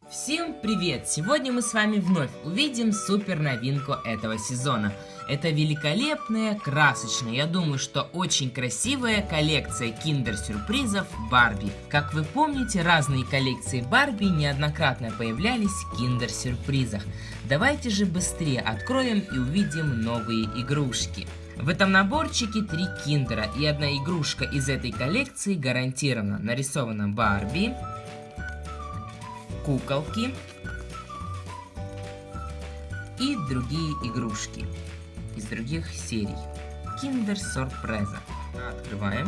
Всем привет! Сегодня мы с вами вновь увидим супер новинку этого сезона. Это великолепная, красочная, я думаю, что очень красивая коллекция киндер-сюрпризов Барби. Как вы помните, разные коллекции Барби неоднократно появлялись в киндер-сюрпризах. Давайте же быстрее откроем и увидим новые игрушки. В этом наборчике 3 киндера, и одна игрушка из этой коллекции гарантированно нарисована Барби, куколки и другие игрушки из других серий. Киндер Сюрприза. Открываем.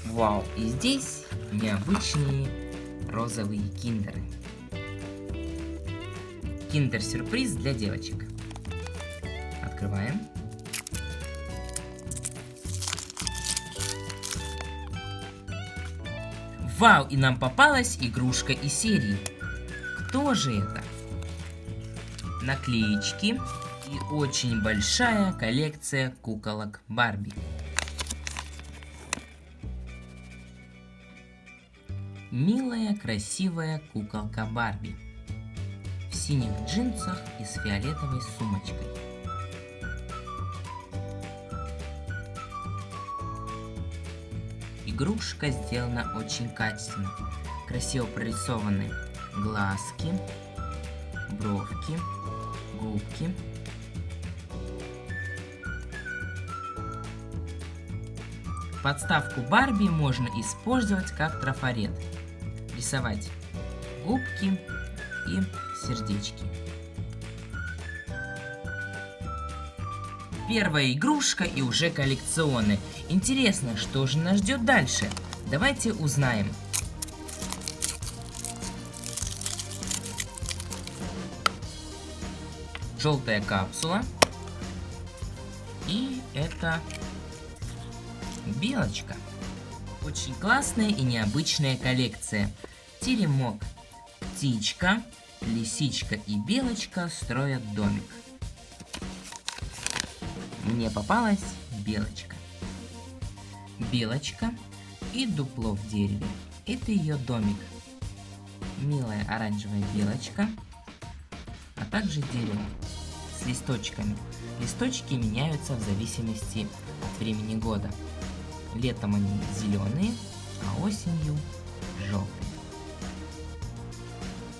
Вау, и здесь необычные розовые киндеры. Киндер-сюрприз для девочек. Открываем. Вау, и нам попалась игрушка из серии. Кто же это? Наклеечки и очень большая коллекция куколок Барби. Милая, красивая куколка Барби в синих джинсах и с фиолетовой сумочкой. Игрушка сделана очень качественно. Красиво прорисованы глазки, бровки, губки. Подставку Барби можно использовать как трафарет. Рисовать губки и сердечки. Первая игрушка и уже коллекционная. Интересно, что же нас ждет дальше? Давайте узнаем. Желтая капсула. И это белочка. Очень классная и необычная коллекция. Теремок, птичка, лисичка и белочка строят домик. Мне попалась белочка. Белочка и дупло в дереве. Это ее домик. Милая оранжевая белочка, а также дерево с листочками. Листочки меняются в зависимости от времени года. Летом они зеленые, а осенью желтые.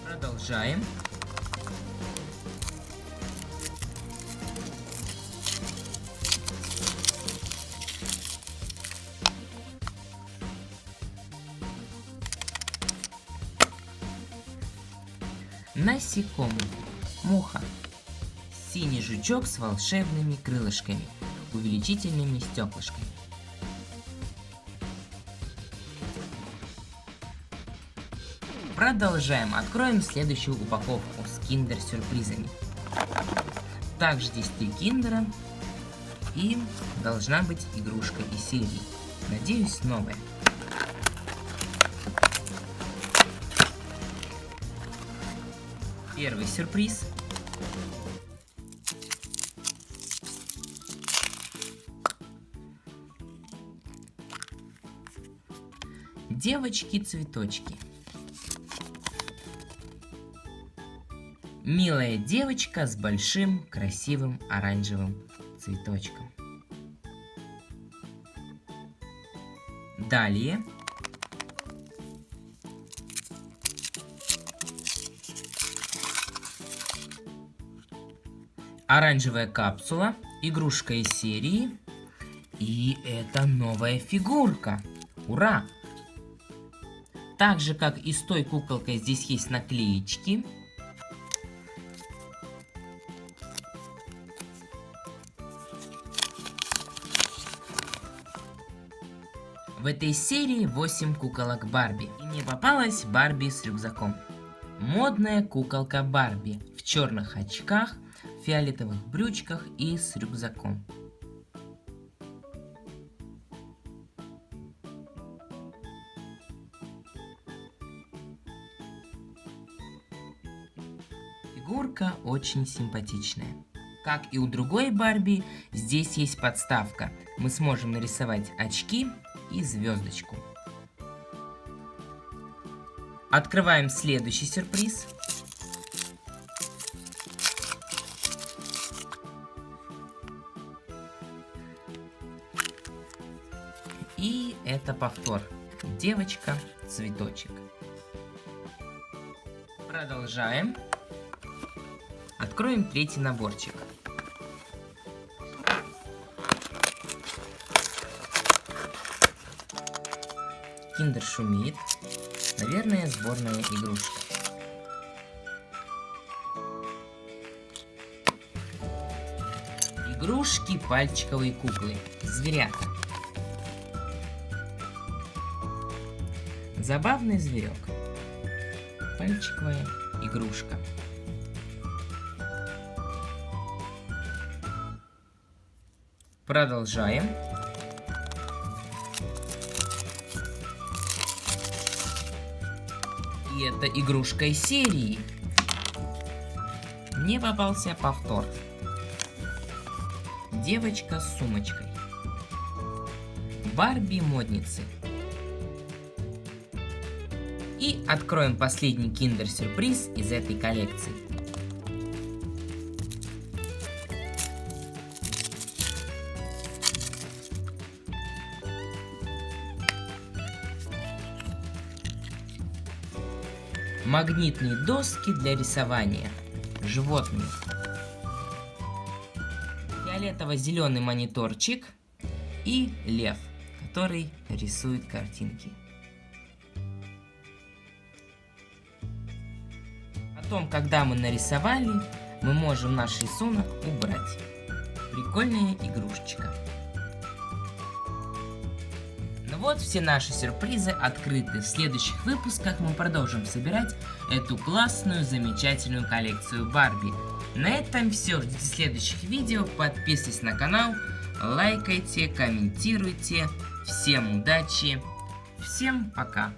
Продолжаем. Насекомый. Муха. Синий жучок с волшебными крылышками, увеличительными стеклышками. Продолжаем. Откроем следующую упаковку с киндер-сюрпризами. Также здесь 3 киндера и должна быть игрушка из серии. Надеюсь, новая. Первый сюрприз. Девочки-цветочки. Милая девочка с большим красивым оранжевым цветочком. Далее. Оранжевая капсула, игрушка из серии. И это новая фигурка. Ура! Так же, как и с той куколкой, здесь есть наклеечки. В этой серии 8 куколок Барби. И мне попалась Барби с рюкзаком. Модная куколка Барби в черных очках, фиолетовых брючках и с рюкзаком. Фигурка очень симпатичная. Как и у другой Барби, здесь есть подставка. Мы сможем нарисовать очки и звездочку. Открываем следующий сюрприз. И это повтор. Девочка, цветочек. Продолжаем. Откроем третий наборчик. Киндер шумит. Наверное, сборная игрушка. Игрушки, пальчиковые куклы, зверята. Забавный зверек. Пальчиковая игрушка. Продолжаем. И это игрушка из серии. Мне попался повтор. Девочка с сумочкой. Барби-модницы. И откроем последний киндер-сюрприз из этой коллекции. Магнитные доски для рисования. Животные. Фиолетово-зеленый мониторчик и лев, который рисует картинки. Потом, когда мы нарисовали, мы можем наш рисунок убрать. Прикольная игрушечка. Ну вот, все наши сюрпризы открыты. В следующих выпусках мы продолжим собирать эту классную, замечательную коллекцию Барби. На этом все. Ждите следующих видео. Подписывайтесь на канал, лайкайте, комментируйте. Всем удачи. Всем пока.